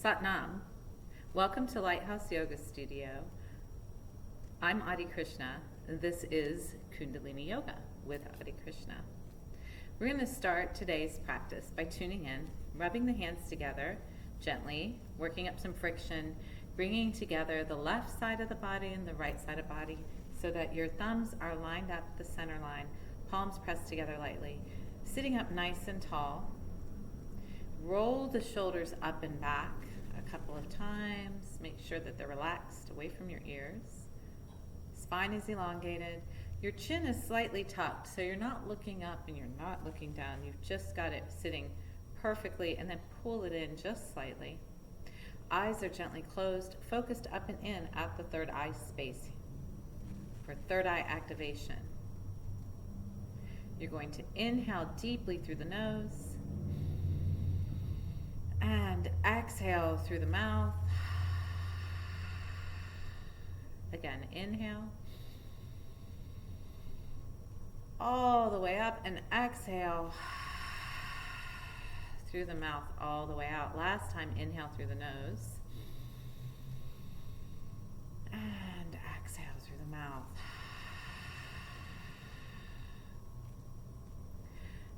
Satnam. Welcome to Lighthouse Yoga Studio. I'm Adi Krishna, and this is Kundalini Yoga with Adi Krishna. We're going to start today's practice by tuning in, rubbing the hands together gently, working up some friction, bringing together the left side of the body and the right side of the body so that your thumbs are lined up at the center line, palms pressed together lightly, sitting up nice and tall. Roll the shoulders up and back a couple of times. Make sure that they're relaxed away from your ears. Spine is elongated. Your chin is slightly tucked, so you're not looking up and you're not looking down. You've just got it sitting perfectly, and then pull it in just slightly. Eyes are gently closed, focused up and in at the third eye space for third eye activation. You're going to inhale deeply through the nose and exhale through the mouth. Again, inhale all the way up and exhale through the mouth all the way out. Last time, inhale through the nose and exhale through the mouth.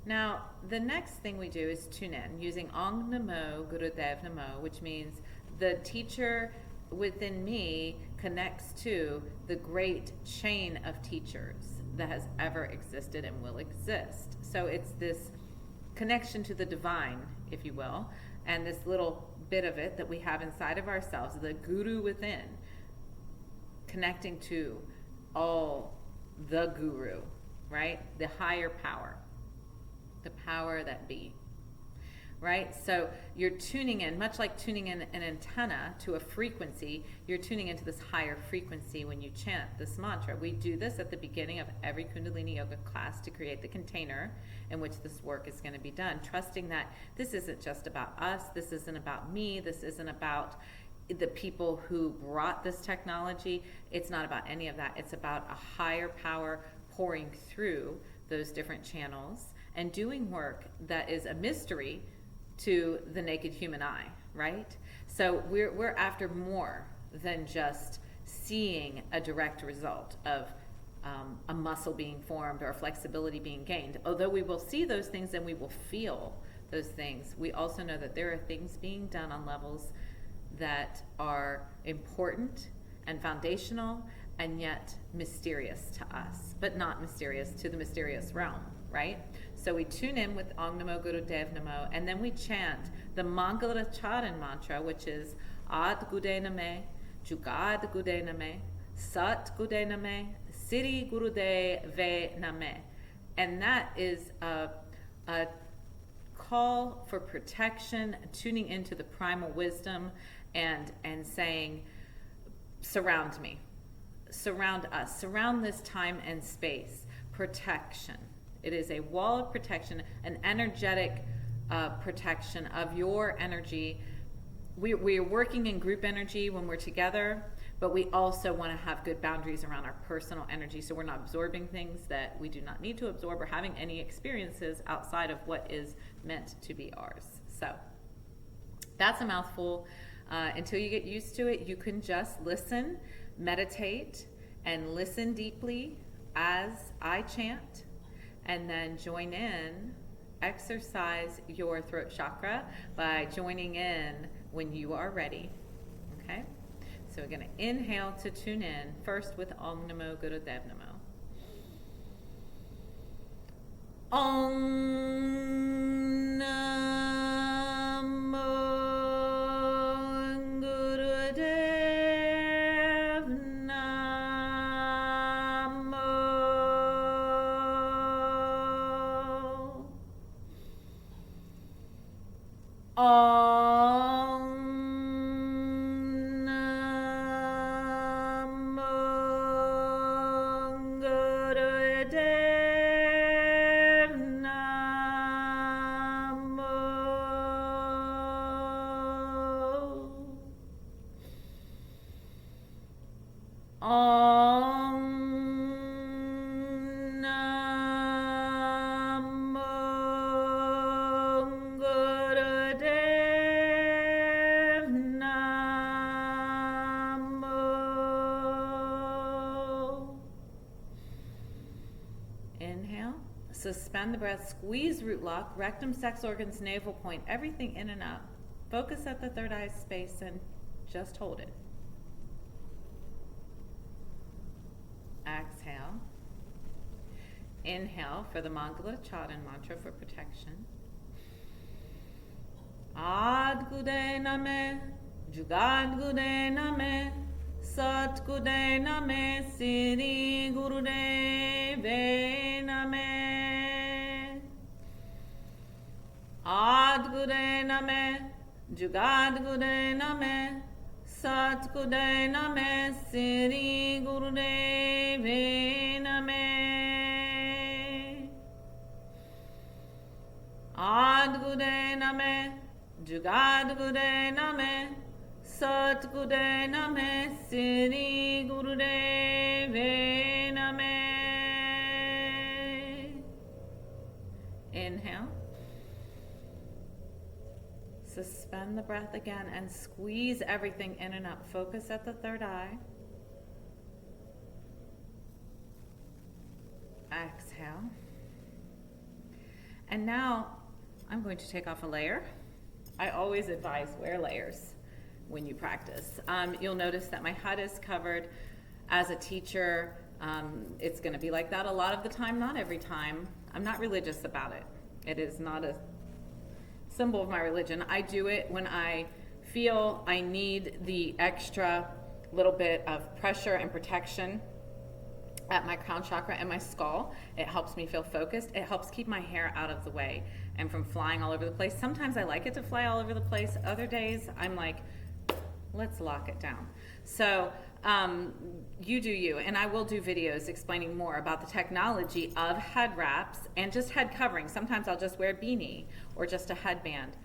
Now, the next thing we do is tune in using Om Namo Gurudev Namo, which means the teacher within me connects to the great chain of teachers that has ever existed and will exist. So it's this connection to the divine, if you will, and this little bit of it that we have inside of ourselves, the guru within, connecting to all the guru, right? The higher power. The power that be, right? So you're tuning in, much like tuning in an antenna to a frequency, you're tuning into this higher frequency when you chant this mantra. We do this at the beginning of every Kundalini Yoga class to create the container in which this work is going to be done, trusting that this isn't just about us, this isn't about me, this isn't about the people who brought this technology. It's not about any of that. It's about a higher power pouring through those different channels and doing work that is a mystery to the naked human eye, right? So we're after more than just seeing a direct result of a muscle being formed or flexibility being gained. Although we will see those things and we will feel those things, we also know that there are things being done on levels that are important and foundational and yet mysterious to us, but not mysterious to the mysterious realm, right? So we tune in with Om Namo Gurudev Namo, and then we chant the Mangalacharan mantra, which is Ad Gude Name, Jugad Gude Name, Sat Gude Name, Siri Gurudev Name. And that is a call for protection, tuning into the primal wisdom and saying, surround me, surround us, surround this time and space, protection. It is a wall of protection, an energetic protection of your energy. We are working in group energy when we're together, but we also want to have good boundaries around our personal energy, so we're not absorbing things that we do not need to absorb or having any experiences outside of what is meant to be ours. So that's a mouthful. Until you get used to it, you can just listen, meditate, and listen deeply as I chant. And then join in, exercise your throat chakra by joining in when you are ready. Okay? So we're going to inhale to tune in, first with Om Namo Gurudev Namo. Om Namo Gurudev Namo. Om Namo Gurudev Namo. Om Namo Gurudev Suspend the breath, squeeze root lock, rectum, sex organs, navel point, everything in and out. Focus at the third eye space and just hold it. Exhale. Inhale for the Mangala Charan mantra for protection. Ad Gude Name, Jugad Gude Name, Sat Gude Name, Siri Gurudeve Name. Ad Gude Name, Jugad Gude Name, Sat Gude Name, Siri Gurudeve Name. Ad Gude Name, Jugad Gude Name, Sat Gude Name, Siri Gurudeve Name. Inhale. Suspend the breath again and squeeze everything in and up. Focus at the third eye. Exhale. And now I'm going to take off a layer. I always advise wear layers when you practice. You'll notice that my head is covered. As a teacher, it's going to be like that a lot of the time, not every time. I'm not religious about it. It is not a symbol of my religion. I do it when I feel I need the extra little bit of pressure and protection at my crown chakra and my skull. It helps me feel focused. It helps keep my hair out of the way and from flying all over the place. Sometimes I like it to fly all over the place. Other days I'm like, let's lock it down. So you do you, and I will do videos explaining more about the technology of head wraps and just head covering. Sometimes I'll just wear a beanie or just a headband.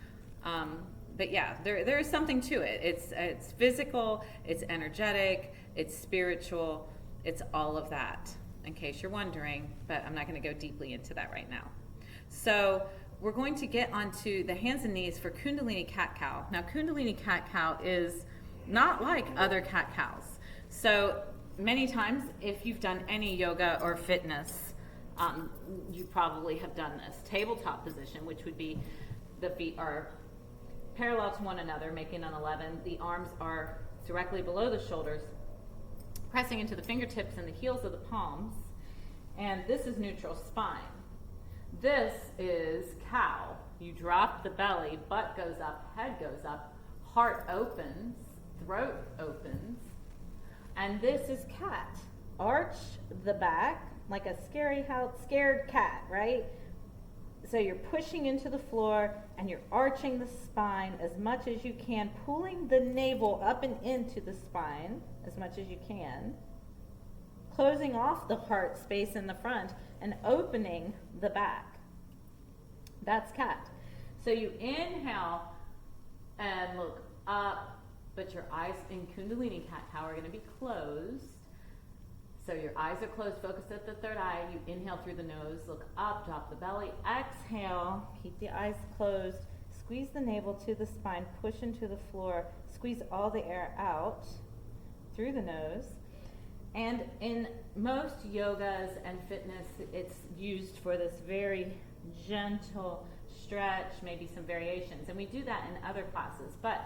But yeah, there is something to it. It's physical, it's energetic, it's spiritual, it's all of that, in case you're wondering, but I'm not going to go deeply into that right now. So we're going to get onto the hands and knees for Kundalini cat-cow. Now, Kundalini cat-cow is not like other cat-cows. So many times, if you've done any yoga or fitness, you probably have done this. Tabletop position, which would be the feet are parallel to one another, making an 11. The arms are directly below the shoulders, pressing into the fingertips and the heels of the palms. And this is neutral spine. This is cow. You drop the belly, butt goes up, head goes up, heart opens, throat opens. And this is cat. Arch the back like a scared cat, right? So you're pushing into the floor and you're arching the spine as much as you can, pulling the navel up and into the spine as much as you can, closing off the heart space in the front and opening the back. That's cat. So you inhale and look up, but your eyes in Kundalini cat-cow are going to be closed. So your eyes are closed, focus at the third eye. You inhale through the nose, look up, drop the belly, exhale, keep the eyes closed, squeeze the navel to the spine, push into the floor, squeeze all the air out through the nose. And in most yogas and fitness, it's used for this very gentle stretch, maybe some variations. And we do that in other classes. But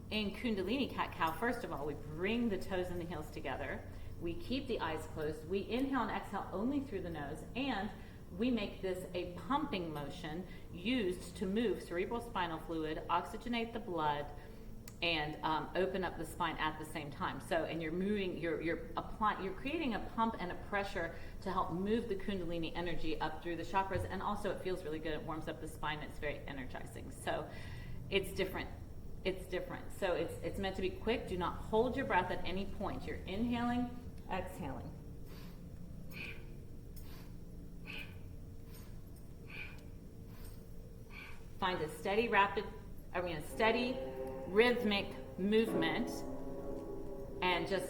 in Kundalini cat-cow, first of all, we bring the toes and the heels together. We keep the eyes closed. We inhale and exhale only through the nose. And we make this a pumping motion used to move cerebral spinal fluid, oxygenate the blood, and open up the spine at the same time. So, and you're moving, you're creating a pump and a pressure to help move the Kundalini energy up through the chakras. And also it feels really good. It warms up the spine. It's very energizing. So it's different. It's different. So it's meant to be quick. Do not hold your breath at any point. You're inhaling, exhaling. Find a steady, steady, rhythmic movement, and just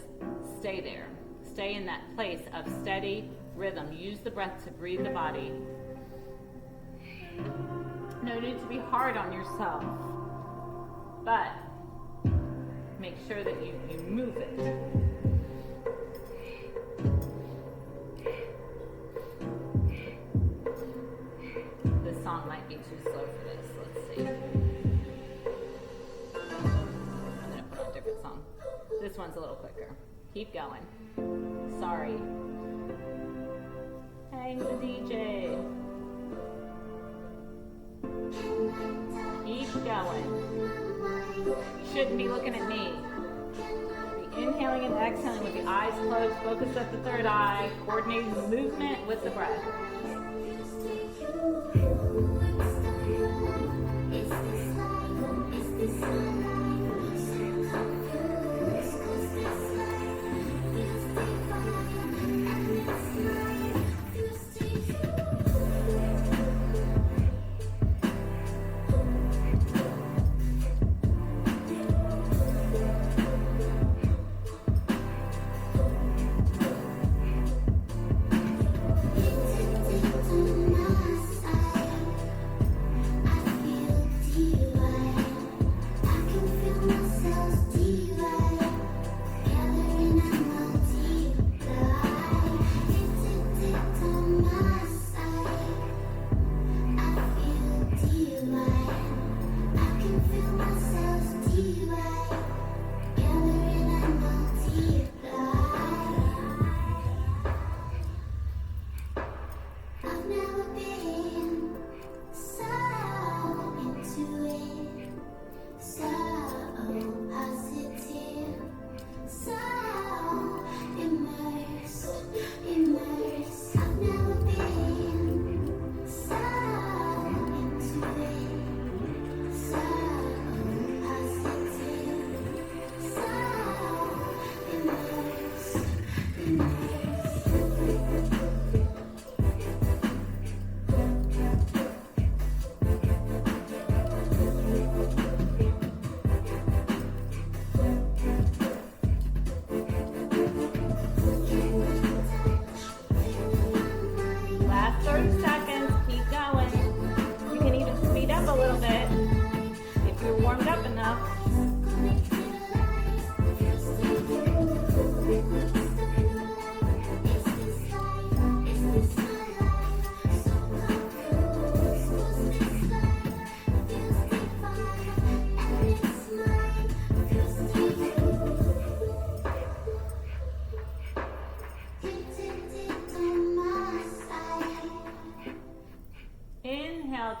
stay there. Stay in that place of steady rhythm. Use the breath to breathe the body. No need to be hard on yourself, but make sure that you move it. one's a little quicker. Keep going. Sorry. Hang the DJ. Keep going. Shouldn't be looking at me. Be inhaling and exhaling with the eyes closed. Focus at the third eye. Coordinating the movement with the breath.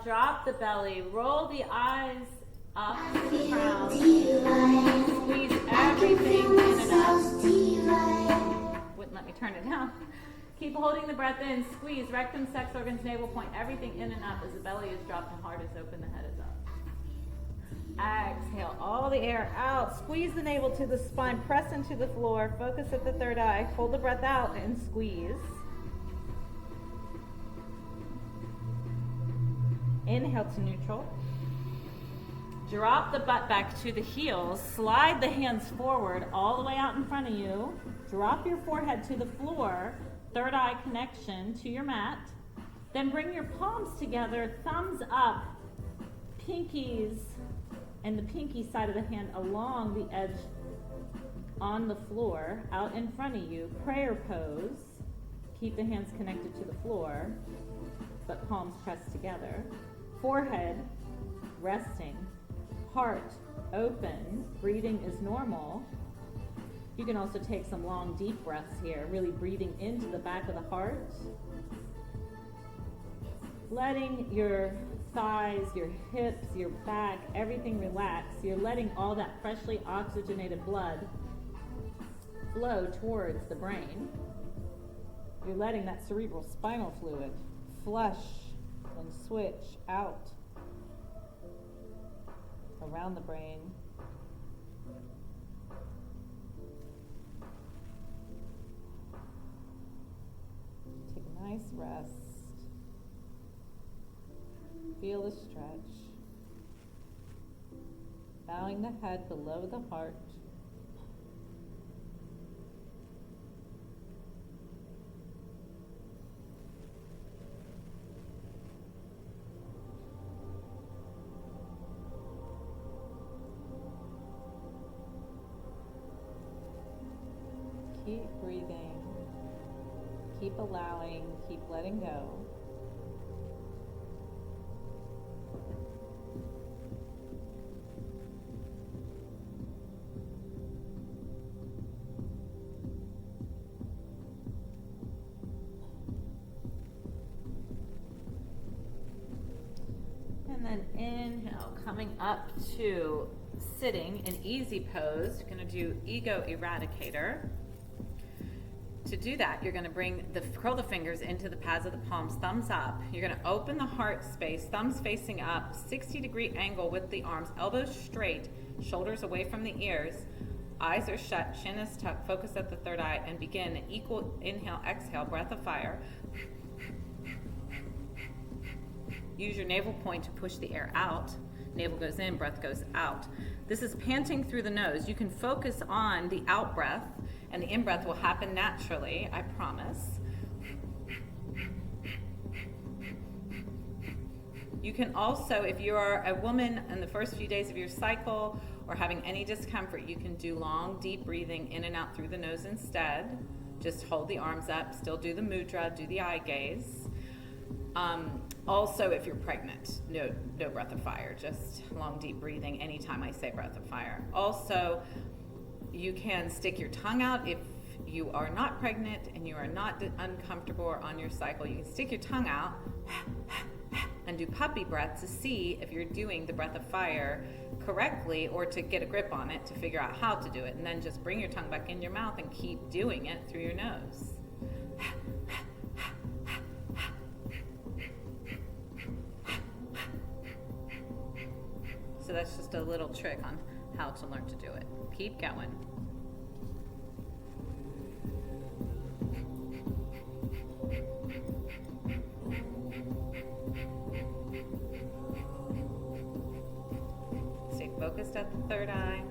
Drop the belly, roll the eyes up to the crown, squeeze everything in and up. Wouldn't let me turn it down. Keep holding the breath in, squeeze rectum, sex organs, navel point, everything in and up as the belly is dropped, the heart is open, the head is up. Exhale all the air out, squeeze the navel to the spine, press into the floor, focus at the third eye, hold the breath out and squeeze. Inhale to neutral. Drop the butt back to the heels. Slide the hands forward all the way out in front of you. Drop your forehead to the floor. Third eye connection to your mat. Then bring your palms together, thumbs up, pinkies, and the pinky side of the hand along the edge on the floor, out in front of you. Prayer pose. Keep the hands connected to the floor, but palms pressed together. Forehead resting, heart open, breathing is normal. You can also take some long, deep breaths here, really breathing into the back of the heart. Letting your thighs, your hips, your back, everything relax. You're letting all that freshly oxygenated blood flow towards the brain. You're letting that cerebral spinal fluid flush and switch out around the brain. Take a nice rest. Feel the stretch. Bowing the head below the heart. Keep breathing, keep allowing, keep letting go. up to sitting in easy pose. You're going to do ego eradicator. To do that, you're going to curl the fingers into the pads of the palms, thumbs up. You're going to open the heart space, thumbs facing up, 60-degree angle with the arms, elbows straight, shoulders away from the ears, eyes are shut, chin is tucked, focus at the third eye, and begin an equal inhale, exhale, breath of fire. Use your navel point to push the air out. Navel goes in, breath goes out. This is panting through the nose. You can focus on the out breath, and the in-breath will happen naturally, I promise. You can also, if you are a woman in the first few days of your cycle or having any discomfort, you can do long, deep breathing in and out through the nose instead. Just hold the arms up, still do the mudra, do the eye gaze. Also, if you're pregnant, no breath of fire, just long, deep breathing anytime I say breath of fire. Also, you can stick your tongue out if you are not pregnant and you are not uncomfortable or on your cycle. You can stick your tongue out and do puppy breath to see if you're doing the breath of fire correctly, or to get a grip on it to figure out how to do it. And then just bring your tongue back in your mouth and keep doing it through your nose. So that's just a little trick on how to learn to do it. Keep going. Stay focused at the third eye.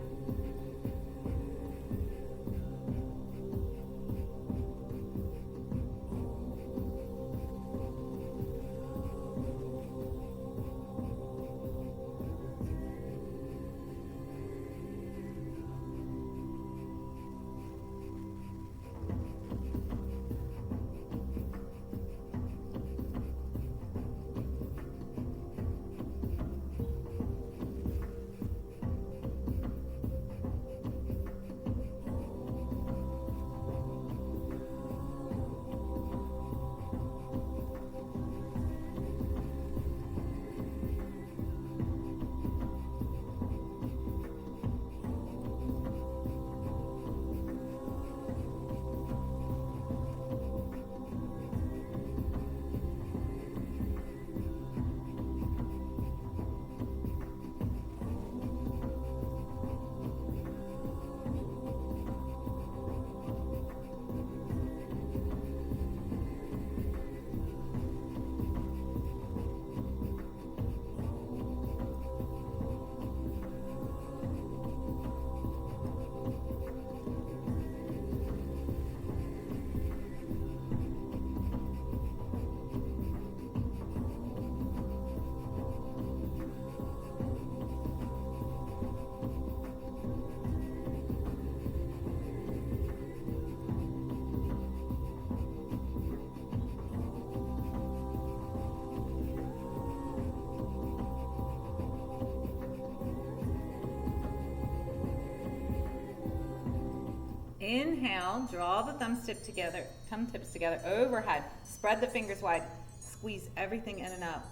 Inhale, draw the thumb tips together overhead. Spread the fingers wide. Squeeze everything in and up.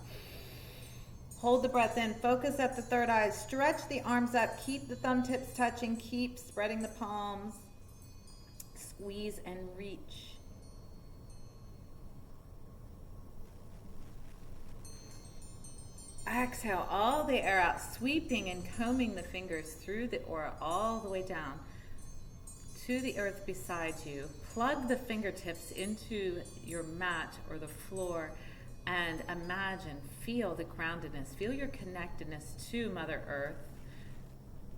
Hold the breath in. Focus at the third eye. Stretch the arms up. Keep the thumb tips touching. Keep spreading the palms. Squeeze and reach. Exhale all the air out, sweeping and combing the fingers through the aura all the way down to the earth beside you. Plug the fingertips into your mat or the floor and imagine, feel the groundedness, feel your connectedness to Mother Earth.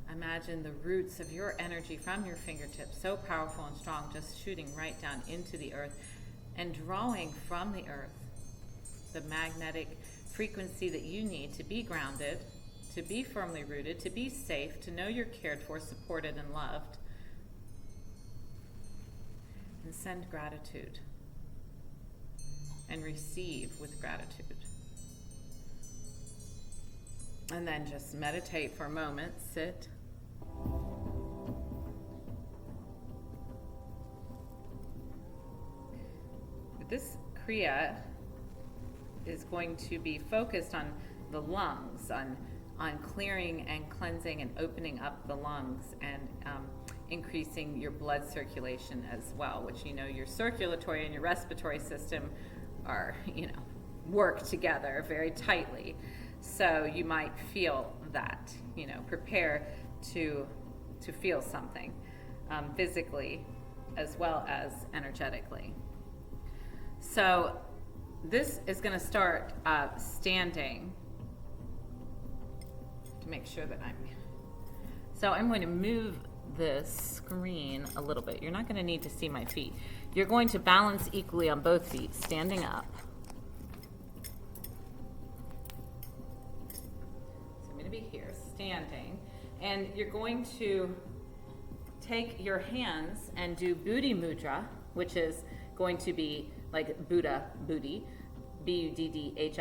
Imagine the roots of your energy from your fingertips, so powerful and strong, just shooting right down into the earth and drawing from the earth the magnetic frequency that you need to be grounded, to be firmly rooted, to be safe, to know you're cared for, supported, and loved. And send gratitude and receive with gratitude. And then just meditate for a moment, sit. This kriya is going to be focused on the lungs, on on clearing and cleansing and opening up the lungs and increasing your blood circulation as well, which, you know, your circulatory and your respiratory system are, you know, work together very tightly. So you might feel that, you know, prepare to feel something physically as well as energetically. So this is going to start standing to make sure that I'm going to move this screen a little bit. You're not going to need to see my feet. You're going to balance equally on both feet, standing up. So I'm going to be here, standing, and you're going to take your hands and do Buddhi Mudra, which is going to be like Buddha, Buddhi, Buddhi.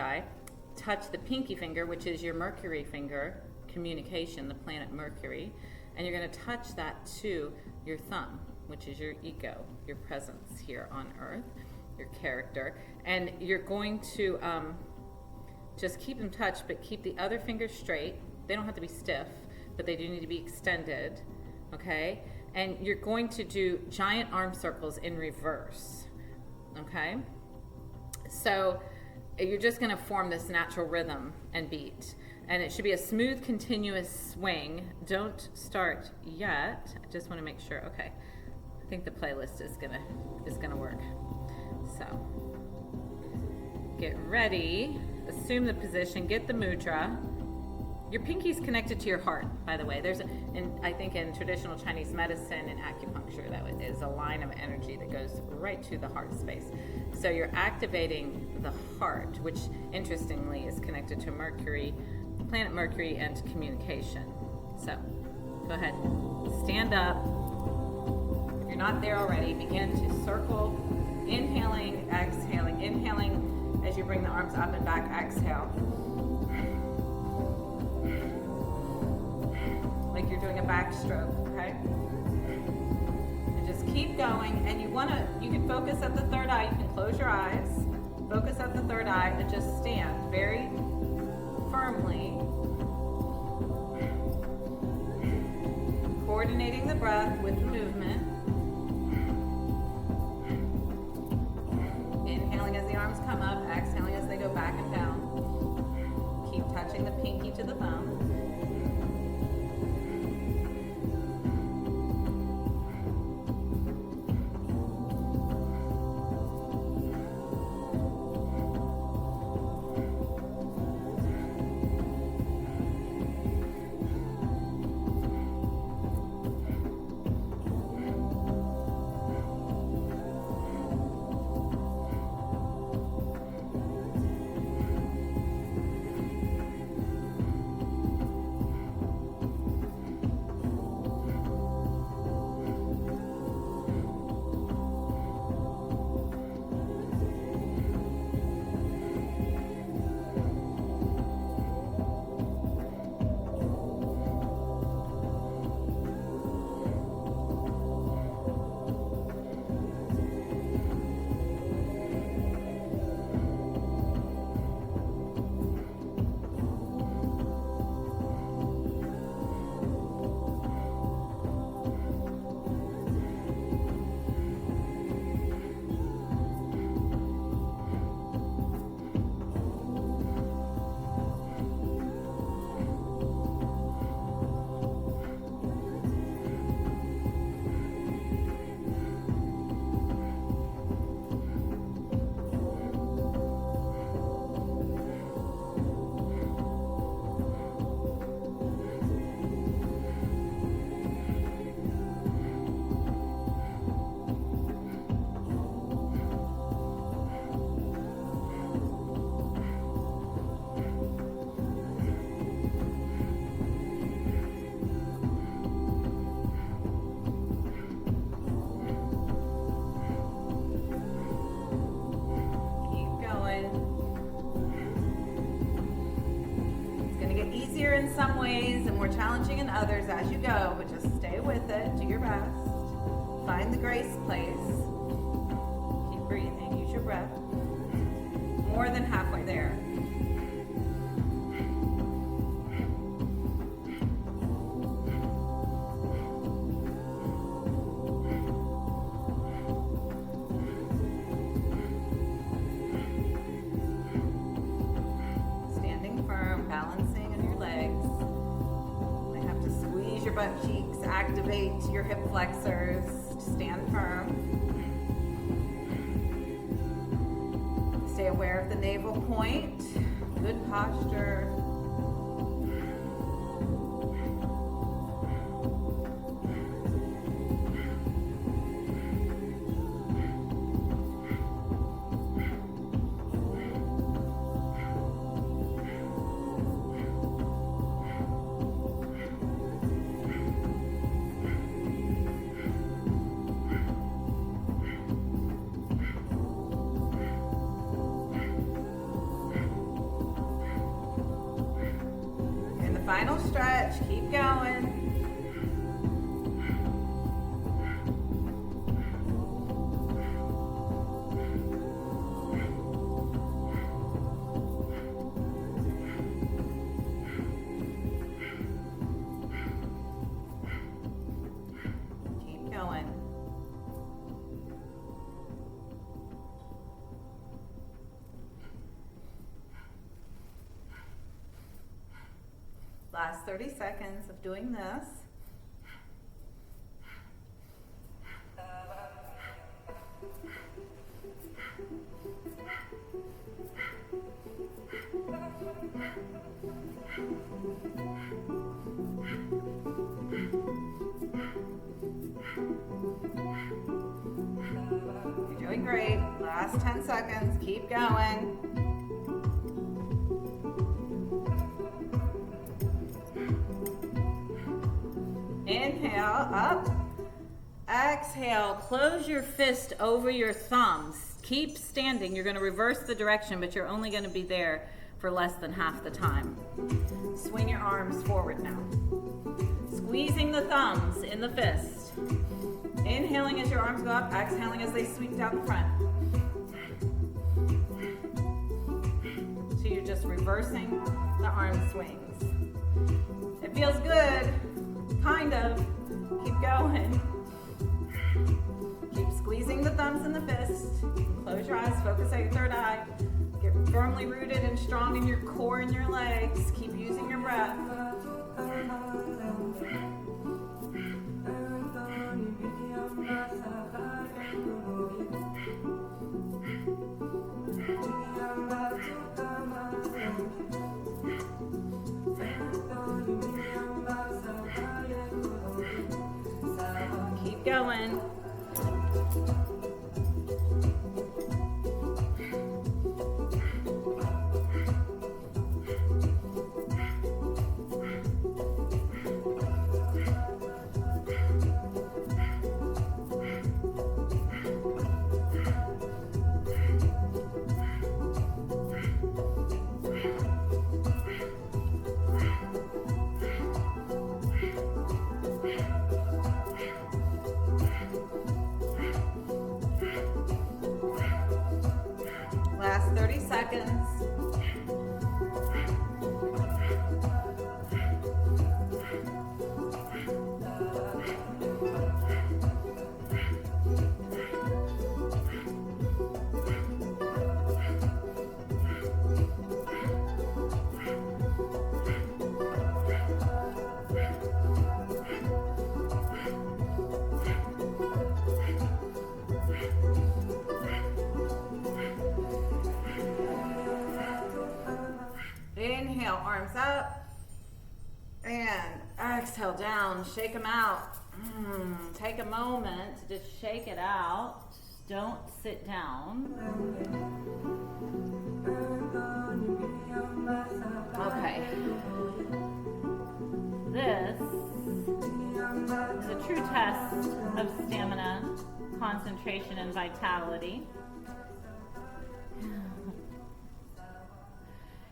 Touch the pinky finger, which is your Mercury finger, communication, the planet Mercury, and you're going to touch that to your thumb, which is your ego, your presence here on earth, your character, and you're going to just keep them touched, but keep the other fingers straight. They don't have to be stiff, but they do need to be extended, okay? And you're going to do giant arm circles in reverse, okay? So you're just going to form this natural rhythm and beat. And it should be a smooth, continuous swing. Don't start yet. I just want to make sure. Okay, I think the playlist is gonna work. So get ready. Assume the position. Get the mudra. Your pinky's connected to your heart, by the way. I think in traditional Chinese medicine and acupuncture, that is a line of energy that goes right to the heart space. So you're activating the heart, which interestingly is connected to Mercury, planet Mercury, and communication. So go ahead, stand up. If you're not there already, begin to circle, inhaling, exhaling, inhaling as you bring the arms up and back, exhale. Like you're doing a backstroke, okay? And just keep going, and you can focus at the third eye. You can close your eyes, focus at the third eye, and just stand very firmly, coordinating the breath with the movement. Inhaling as the arms come up, exhaling as they go back and down. Keep touching the pinky to the thumb. In some ways and more challenging in others as you go, but just stay with it, do your best. Find the grace place. Keep breathing, use your breath. More than halfway there. cheeks, activate your hip flexors, stand firm. Stay aware of the navel point, good posture. Final stretch, keep going. Keep going. Last 30 seconds of doing this. You're doing great. Last 10 seconds. Keep going. Inhale, up. Exhale, close your fist over your thumbs. Keep standing. You're going to reverse the direction, but you're only going to be there for less than half the time. Swing your arms forward now. Squeezing the thumbs in the fist. Inhaling as your arms go up, exhaling as they sweep down the front. So you're just reversing the arm swings. It feels good. Kind of. Keep going. Keep squeezing the thumbs in the fist. Close your eyes. Focus on your third eye. Get firmly rooted and strong in your core and your legs. Keep using your breath. Keep going. Last 30 seconds. Inhale, arms up, and exhale down, shake them out. Take a moment to just shake it out. Don't sit down. Okay. This is a true test of stamina, concentration, and vitality.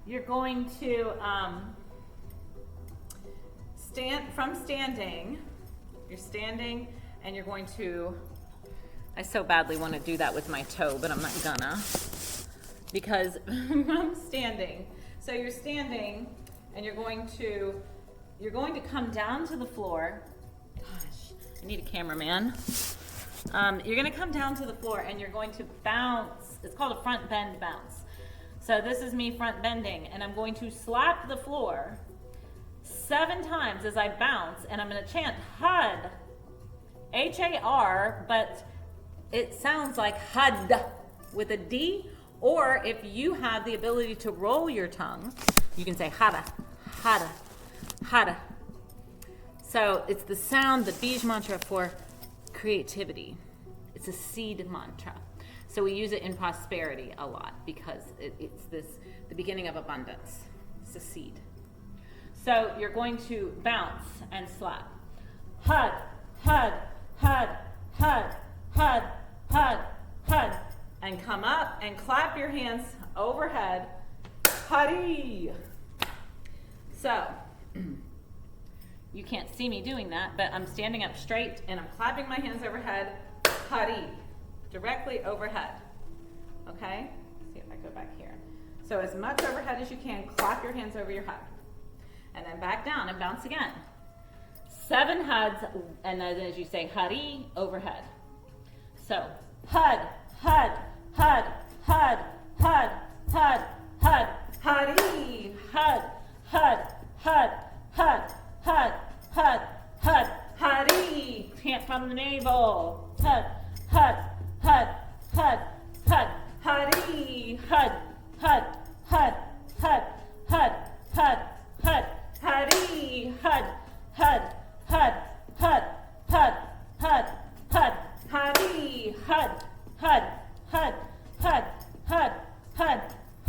You're going to stand from standing. You're standing and you're going to, I so badly want to do that with my toe, but I'm not gonna, because I'm standing. So you're standing and you're going to come down to the floor. Gosh, I need a cameraman. You're going to come down to the floor and you're going to bounce. It's called a front bend bounce. So this is me front bending, and I'm going to slap the floor 7 times as I bounce, and I'm going to chant HUD, H-A-R, but it sounds like HUD with a D, or if you have the ability to roll your tongue, you can say hada, hada, hada. So it's the sound, the Bij mantra for creativity. It's a seed mantra. So we use it in prosperity a lot because it's the beginning of abundance. It's a seed. So you're going to bounce and slap. HUD, HUD, HUD, HUD, HUD, HUD, HUD. And come up and clap your hands overhead. Hari. So you can't see me doing that, but I'm standing up straight and I'm clapping my hands overhead. Hari. Directly overhead. Okay? Let's see if I go back here. So as much overhead as you can, clap your hands over your head. And then back down and bounce again. 7 HUDs, and then as you say Hari, overhead. So HUD, HUD, HUD, HUD, HUD, HUD, HUD, Hari, HUD, HUD, HUD, HUD, HUD, HUD, HUD, Hari. Chant from the navel. HUD, HUD, HUD, HUD, HUD, Hari, HUD, HUD, HUD, HUD, HUD, HUD, HUD, Hari, HUD, HUD, HUD, HUD, HUD, HUD, HUD, Hari, HUD, HUD, HUD, HUD, HUD, HUD,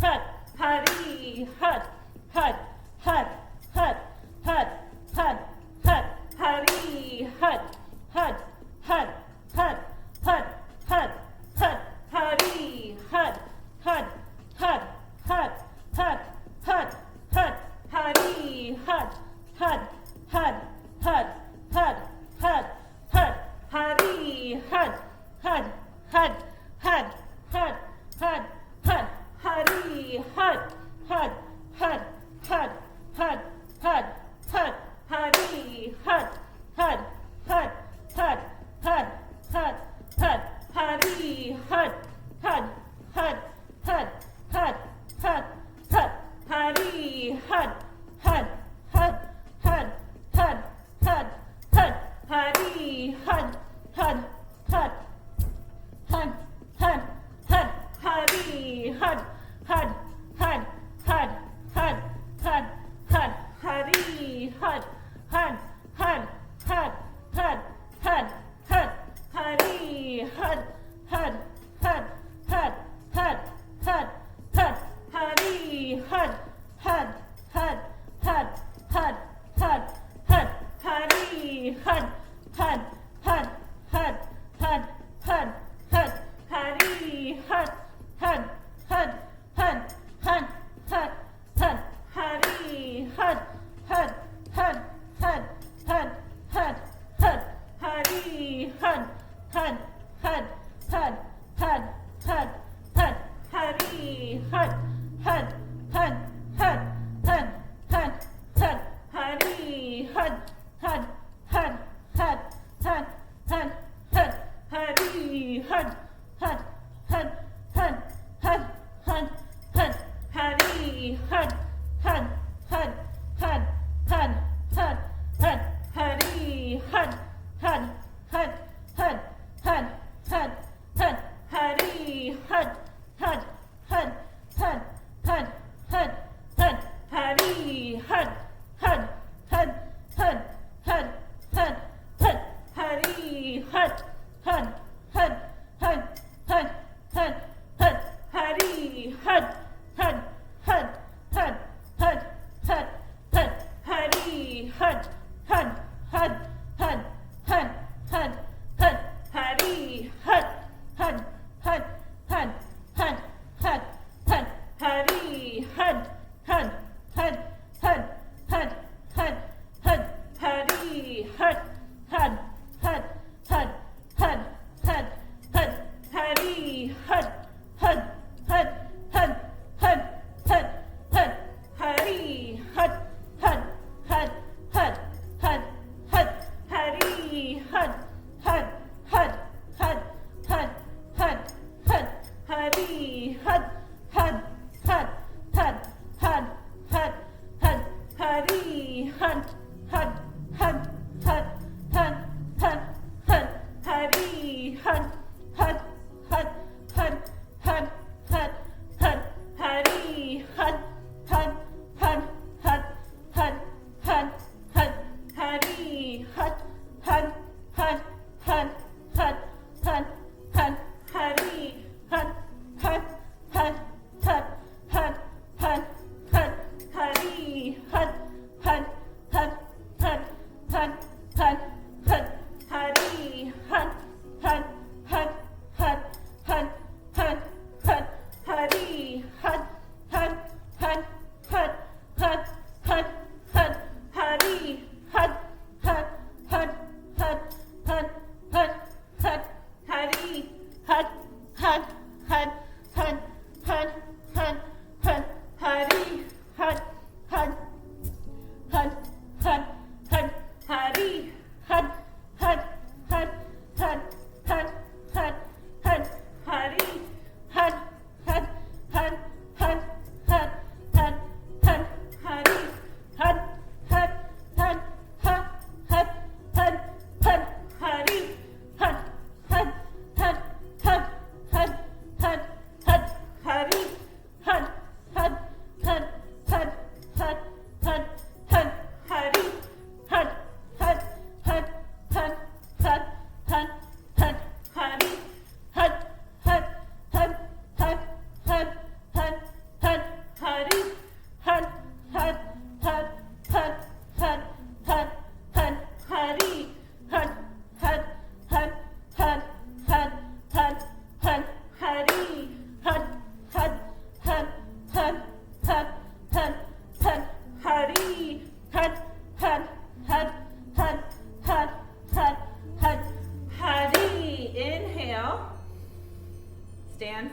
HUD, Hari, HUD, HUD, HUD, HUD, HUD, HUD, HUD, Hari, HUD, HUD, HUD, HUD, HUD, HUD, HUD, Hari, HUD, HUD, HUD, HUD, HUD, HUD, HUD, Hari, HUD, HUD, HUD, HUD, HUD, HUD, HUD, Hari, HUD, HUD, HUD, HUD, HUD, HUD, HUD, Hari, HUD, HUD, HUD, HUD, HUD, HUD, HUD, Hari, HUD, HUD, HUD, HUD, HUD, HUD, HUD, Hari, HUD, HUD, HUD, HUD, HUD, HUD, HUD, Hari, HUD, HUD, HUD, HUD, HUD, HUD, HUD, Hari, HUD, HUD, HUD, HUD, HUD, HUD, Hari, HUD, HUD, HUD, HUD, HUD, HUD, HUD, Hari, HUD, HUD, HUD, HUD, HUD, HUD, HUD, Hari, HUD, HUD, HUD, HUD, HUD, HUD, HUD, Hari, HUD, HUD, HUD, HUD, HUD, HUD, HUD, Hari, HUD, HUD, HUD, HUD, HUD, HUD, HUD, Hari, HUD, HUD, HUD, HUD, HUD, HUD, HUD, Hari, HUD, HUD, HUD, HUD, HUD, HUD, HUD, Hari, HUD, HUD, HUD, HUD, HUD, HUD, HUD, Hari, HUD, HUD, HUD, HUD, HUD, HUD, HUD, Hari, HUD, HUD, HUD, HUD, HUD, HUD, HUD, Hari, HUD, HUD, HUD, HUD, HUD, HUD, HUD, Hari, HUD, HUD, HUD, HUD, HUD, HUD, HUD, Hari, HUD, HUD, HUD, HUD, HUD, HUD, HUD, Hari, HUD, HUD, HUD, HUD, HUD, HUD, HUD, Hari, HUD, HUD, HUD, HUD, HUD, HUD, HUD, Hari, HUD, HUD, HUD, HUD, HUD, HUD, HUD, Hari, HUD, HUD, HUD, HUD, HUD, HUD, HUD, Hari, HUD, HUD, HUD, HUD, HUD, HUD, HUD, Hari, HUD, HUD, HUD, HUD, HUD, HUD, HUD, Hari, HUD, HUD, HUD, HUD, HUD, HUD, HUD, Hari, HUD, HUD, HUD, HUD, HUD,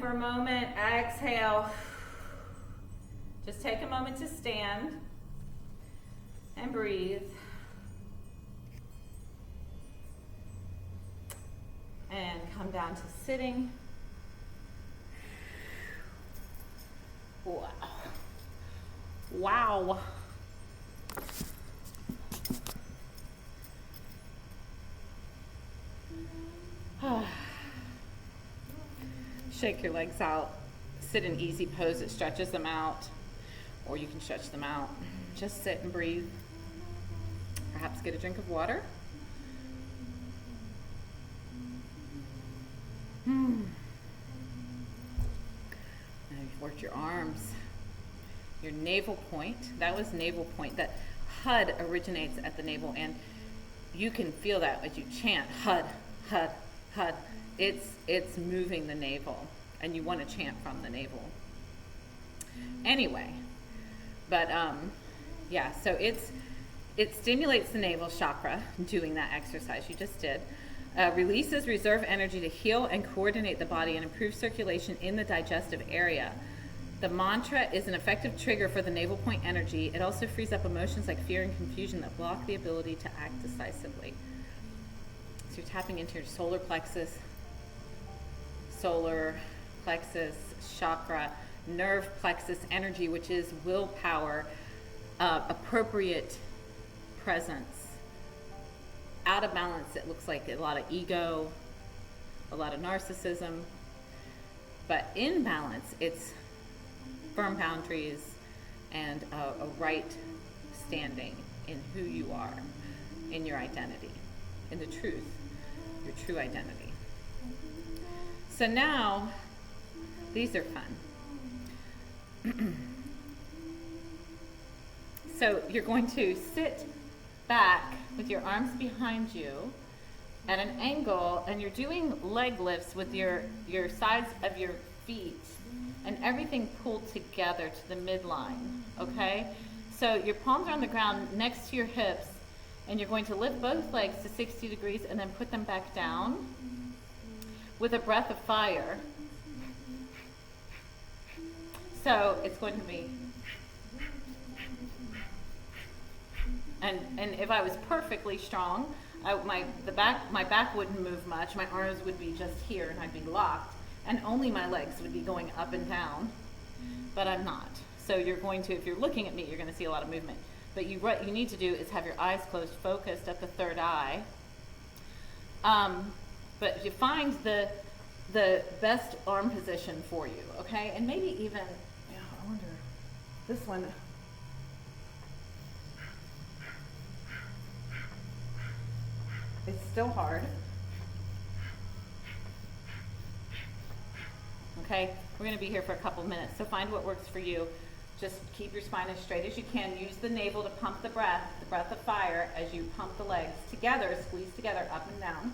for a moment, exhale. Just take a moment to stand and breathe. And come down to sitting. Wow. Wow. Shake your legs out. Sit in easy pose that stretches them out, or you can stretch them out. Just sit and breathe. Perhaps get a drink of water. Now you've worked your arms, your navel point. That was navel point. That HUD originates at the navel, and you can feel that as you chant HUD, HUD, HUD. It's moving the navel, and you want to chant from the navel. Anyway, but yeah, so it stimulates the navel chakra doing that exercise you just did. Releases reserve energy to heal and coordinate the body and improve circulation in the digestive area. The mantra is an effective trigger for the navel point energy. It also frees up emotions like fear and confusion that block the ability to act decisively. So you're tapping into your solar plexus chakra, nerve plexus energy, which is willpower, appropriate presence. Out of balance, it looks like a lot of ego, a lot of narcissism. But in balance, it's firm boundaries and a right standing in who you are, in your identity, in the truth, your true identity. So now, these are fun. So you're going to sit back with your arms behind you at an angle, and you're doing leg lifts with your sides of your feet and everything pulled together to the midline, okay? So your palms are on the ground next to your hips, and you're going to lift both legs to 60 degrees and then put them back down with a breath of fire. So it's going to be, and if I was perfectly strong, my back wouldn't move much. My arms would be just here, and I'd be locked, and only my legs would be going up and down. But I'm not. So you're going to, if you're looking at me, you're going to see a lot of movement. But what you need to do is have your eyes closed, focused at the third eye. But you find the best arm position for you, okay? And maybe even, I wonder, this one. It's still hard. Okay, we're going to be here for a couple minutes, so find what works for you. Just keep your spine as straight as you can. Use the navel to pump the breath of fire as you pump the legs together, squeeze together, up and down.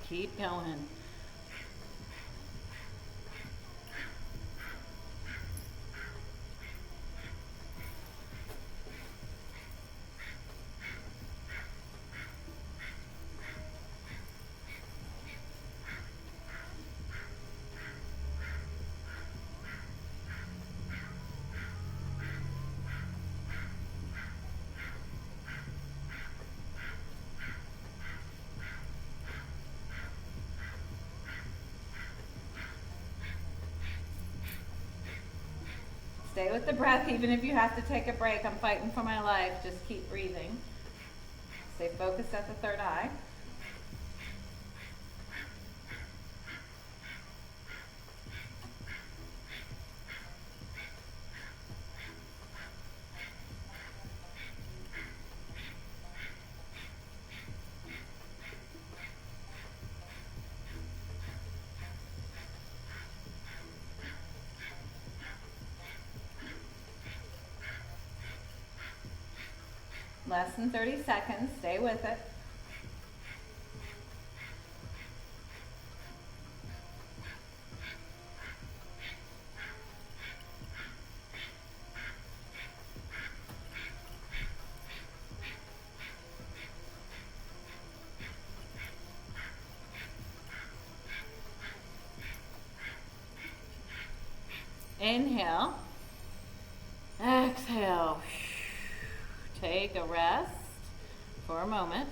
Keep going. Stay with the breath, even if you have to take a break. I'm fighting for my life. Just keep breathing. Stay focused at the third eye. Less than 30 seconds. Stay with it. Inhale. Exhale. Take a rest for a moment.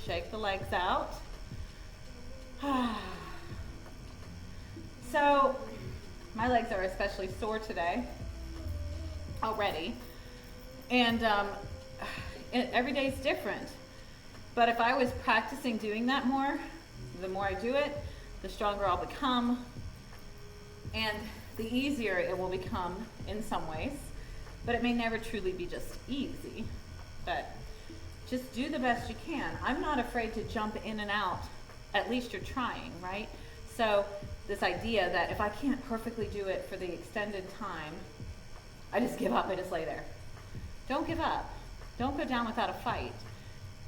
Shake the legs out. So, my legs are especially sore today already. And every day is different. But if I was practicing doing that more, the more I do it, the stronger I'll become. And the easier it will become in some ways. But it may never truly be just easy. But just do the best you can. I'm not afraid to jump in and out. At least you're trying, right? So this idea that if I can't perfectly do it for the extended time, I just give up, I just lay there. Don't give up. Don't go down without a fight.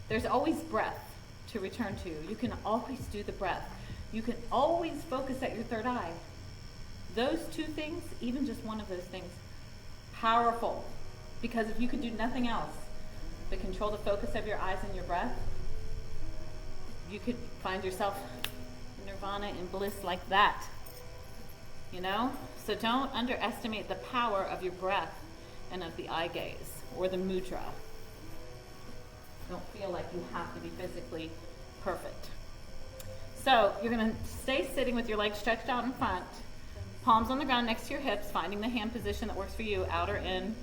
There's always breath to return to. You can always do the breath. You can always focus at your third eye. Those two things, even just one of those things, powerful. Because if you could do nothing else but control the focus of your eyes and your breath, you could find yourself in nirvana and bliss like that. You know? So don't underestimate the power of your breath and of the eye gaze or the mudra. Don't feel like you have to be physically perfect. So you're going to stay sitting with your legs stretched out in front, palms on the ground next to your hips, finding the hand position that works for you, out or in.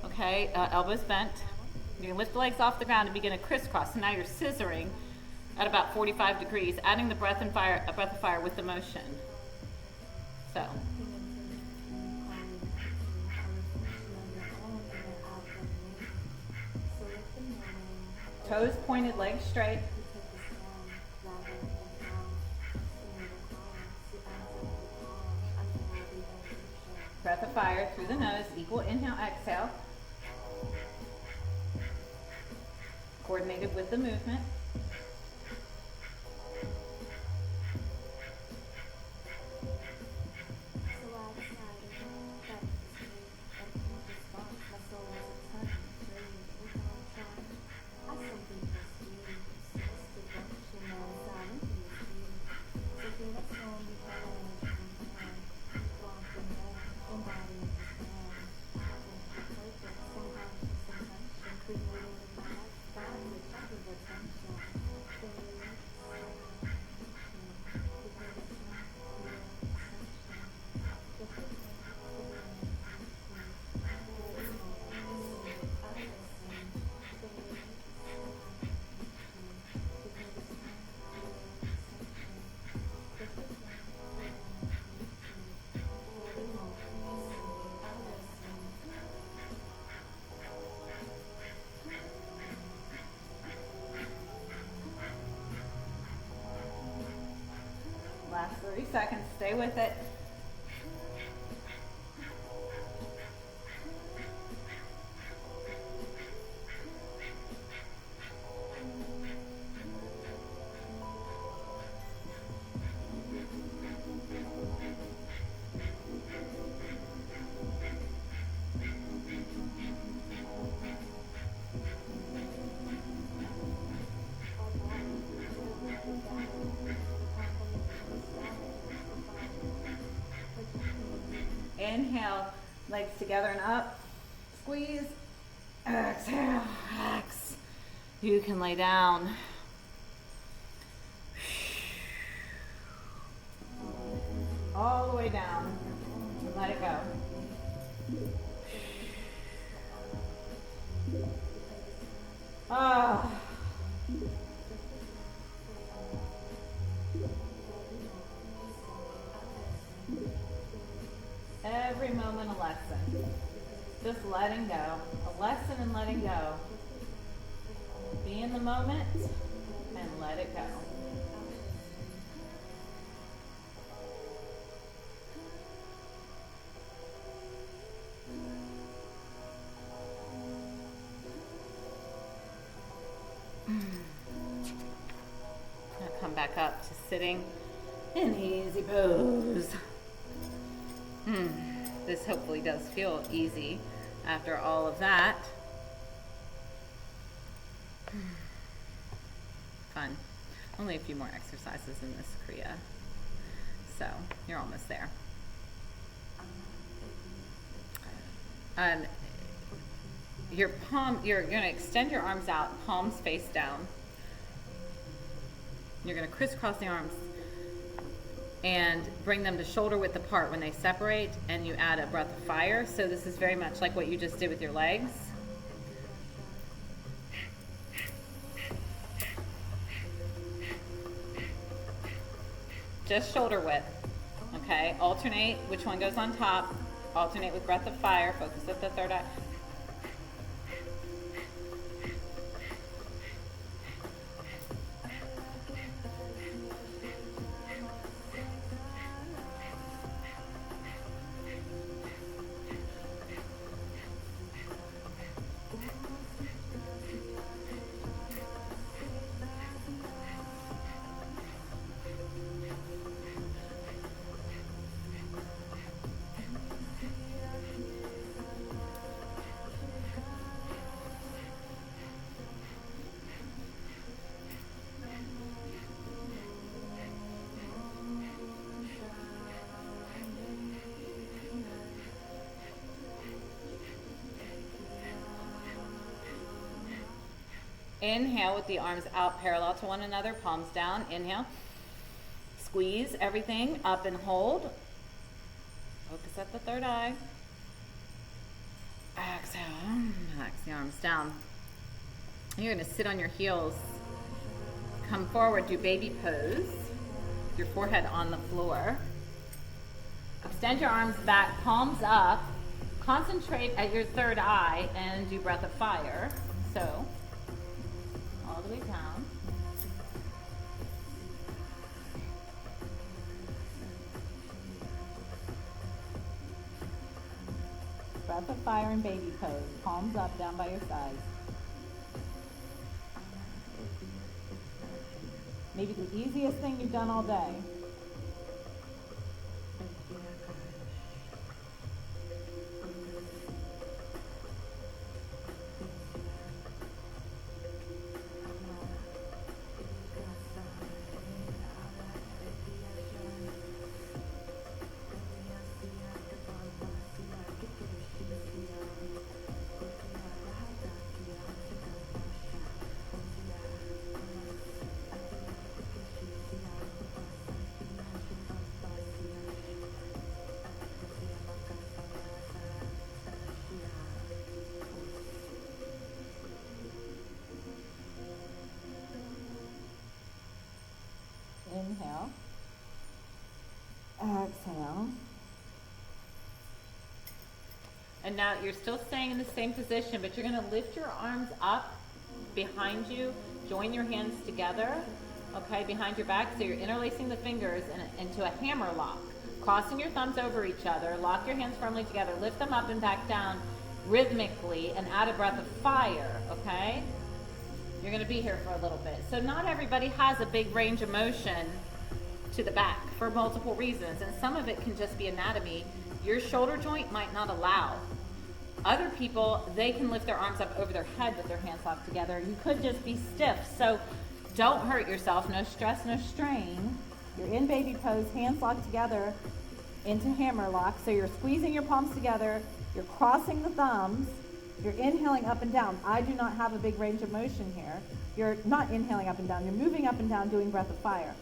Okay, elbows bent. You're going to lift the legs off the ground and begin a crisscross. So now you're scissoring at about 45 degrees, adding the breath of fire with the motion. So. Toes pointed, legs straight. Breath of fire through the nose, equal inhale, exhale. Coordinated with the movement. Last 30 seconds, stay with it. Inhale, legs together and up. Squeeze. Exhale, relax. You can lay down. All the way down. And let it go. Ah. Every moment a lesson. Just letting go. A lesson in letting go. Be in the moment and let it go. Now come back up to sitting in easy pose. This hopefully does feel easy after all of that. Fun. Only a few more exercises in this kriya. So you're almost there. Your palm, you're going to extend your arms out, palms face down. You're going to crisscross the arms and bring them to shoulder width apart when they separate, and you add a breath of fire. So this is very much like what you just did with your legs. Just shoulder width. Okay, alternate which one goes on top. Alternate with breath of fire. Focus at the third eye. Inhale with the arms out parallel to one another, palms down. Inhale. Squeeze everything up and hold. Focus at the third eye. Exhale. Relax the arms down. You're going to sit on your heels. Come forward, do baby pose. Your forehead on the floor. Extend your arms back, palms up. Concentrate at your third eye and do breath of fire. So, all the way down. Breath of fire and baby pose. Palms up, down by your sides. Maybe the easiest thing you've done all day. Inhale. Exhale. And now you're still staying in the same position, but you're going to lift your arms up behind you. Join your hands together, okay, behind your back. So you're interlacing the fingers into a hammer lock. Crossing your thumbs over each other. Lock your hands firmly together. Lift them up and back down rhythmically and add a breath of fire, okay? You're going to be here for a little bit. So not everybody has a big range of motion to the back for multiple reasons, and some of it can just be anatomy. Your shoulder joint might not allow. Other people, they can lift their arms up over their head with their hands locked together. You could just be stiff. So don't hurt yourself. No stress, no strain. You're in baby pose, hands locked together into hammer lock. So you're squeezing your palms together. You're crossing the thumbs. You're inhaling up and down. I do not have a big range of motion here. You're not inhaling up and down. You're moving up and down doing breath of fire.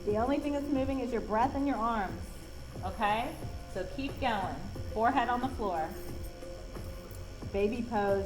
The only thing that's moving is your breath and your arms, okay? So keep going. Forehead on the floor. Baby pose.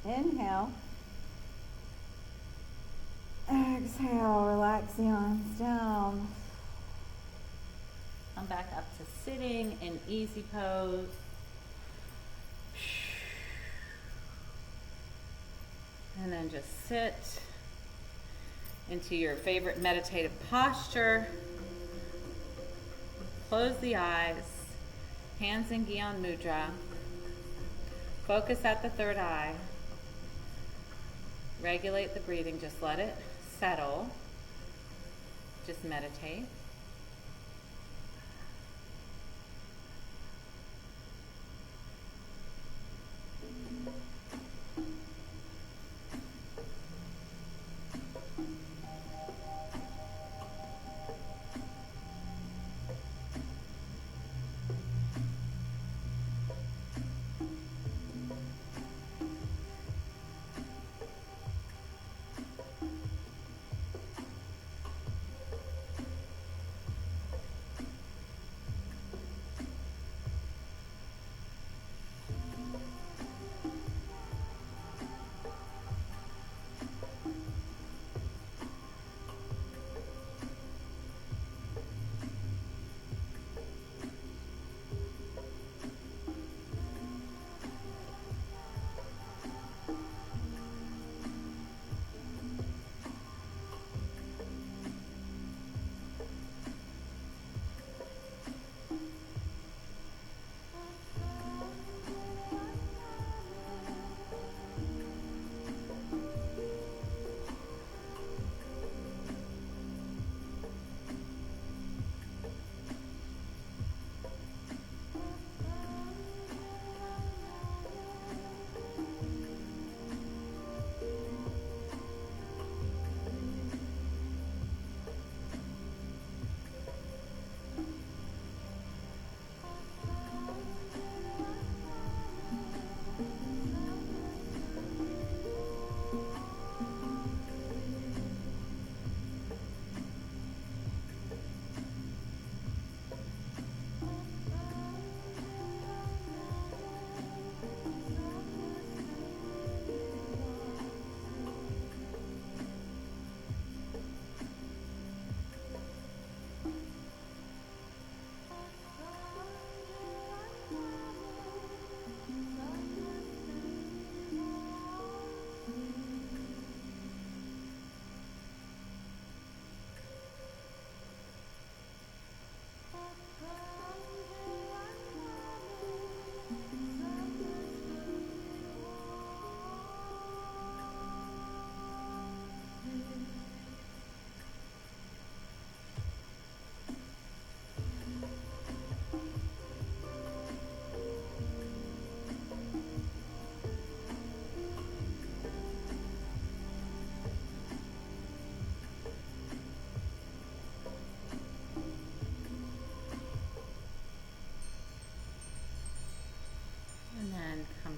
Inhale. Exhale, relax the arms down. Come back up to sitting in easy pose. And then just sit into your favorite meditative posture. Close the eyes. Hands in Gyan Mudra. Focus at the third eye. Regulate the breathing. Just let it settle. Just meditate.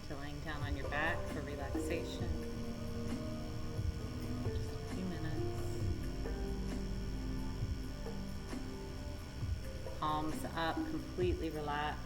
To laying down on your back for relaxation. Just a few minutes. Palms up, completely relaxed.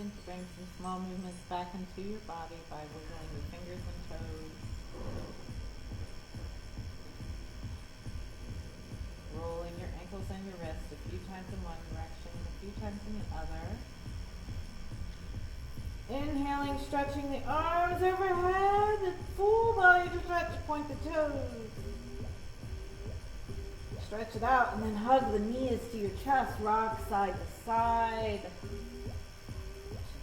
begin to bring some small movements back into your body by wiggling your fingers and toes. Rolling your ankles and your wrists a few times in one direction and a few times in the other. Inhaling, stretching the arms overhead, the full body to stretch, point the toes. Stretch it out and then hug the knees to your chest, rock side to side.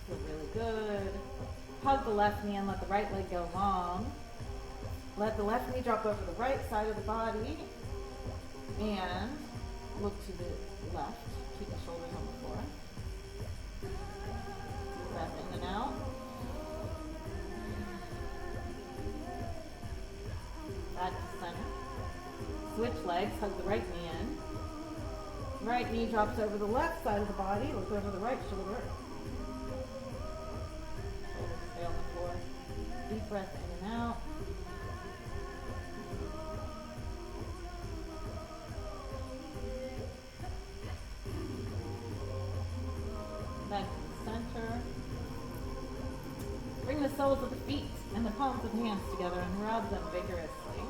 Should feel really good. Hug the left knee and let the right leg go long. Let the left knee drop over the right side of the body. And look to the left. Keep the shoulders on the floor. Deep breath in and out. Back to center. Switch legs, hug the right knee in. Right knee drops over the left side of the body. Look over the right shoulder. Shoulders stay on the floor. Deep breath in and out. Back to the center. Bring the soles of the feet and the palms of the hands together and rub them vigorously.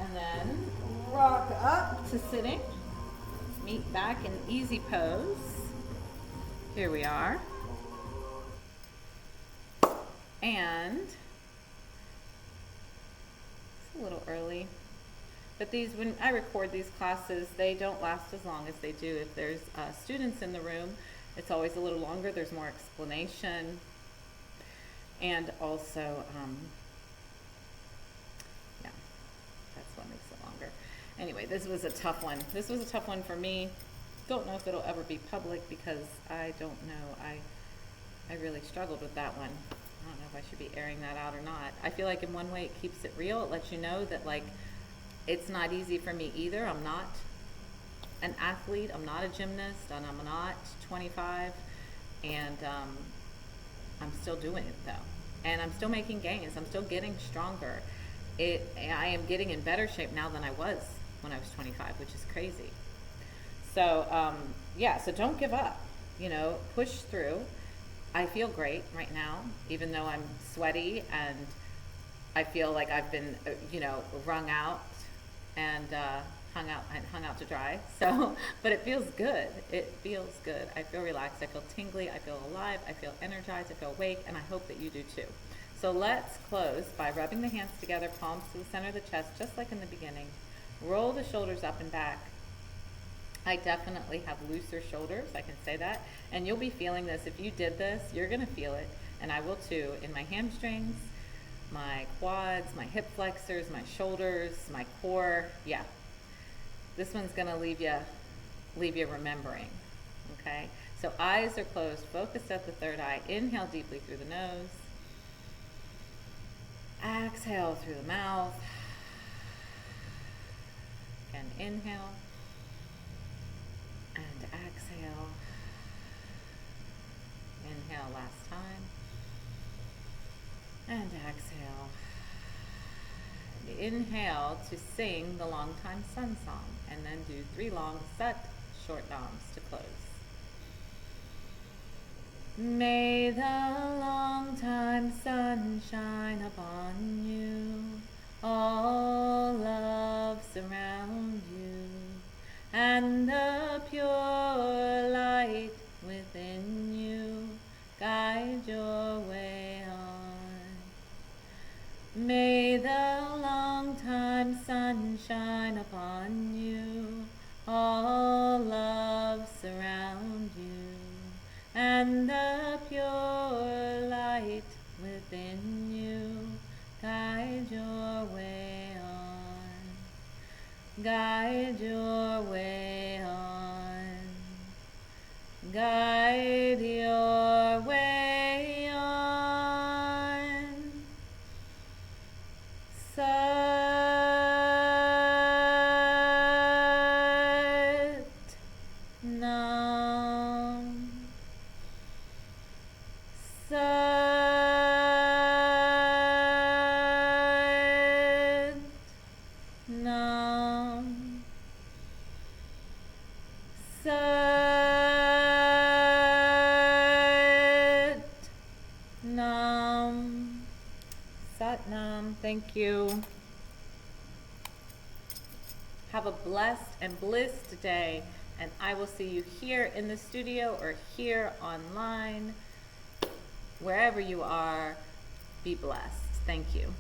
And then rock up to sitting. Meet back in easy pose. Here we are. And it's a little early. But when I record these classes, they don't last as long as they do if there's students in the room. It's always a little longer. There's more explanation. And also, yeah, that's what makes it longer. Anyway, this was a tough one. This was a tough one for me. Don't know if it'll ever be public because I don't know. I really struggled with that one. I don't know if I should be airing that out or not. I feel like in one way it keeps it real. It lets you know that, like, it's not easy for me either. I'm not an athlete. I'm not a gymnast, and I'm not 25, and I'm still doing it though, and I'm still making gains. I'm still getting stronger. I am getting in better shape now than I was when I was 25, which is crazy. So yeah, so don't give up. You know, push through. I feel great right now, even though I'm sweaty and I feel like I've been, wrung out and hung out to dry. So, but it feels good. It feels good. I feel relaxed. I feel tingly. I feel alive. I feel energized. I feel awake, and I hope that you do too. So let's close by rubbing the hands together, palms to the center of the chest, just like in the beginning. Roll the shoulders up and back. I definitely have looser shoulders, I can say that. And you'll be feeling this. If you did this, you're gonna feel it, and I will too, in my hamstrings, my quads, my hip flexors, my shoulders, my core. Yeah, this one's gonna leave you remembering. Okay, so eyes are closed, focused at the third eye. Inhale deeply through the nose. Exhale through the mouth. Again, inhale and exhale. Inhale last time. And exhale. And inhale to sing the long time sun song, and then do 3 long set short noms to close. May the long time sun shine upon you, all love surround you, and the pure light within you guide your way on. May the long time sun shine upon you, all love surround you, and the pure light within you guide your way on. Guide your way on. Guide your way on. Sat Nam. Sat Nam. Sat welcome. Thank you. Have a blessed and blissed day, and I will see you here in the studio or here online. Wherever you are, be blessed. Thank you.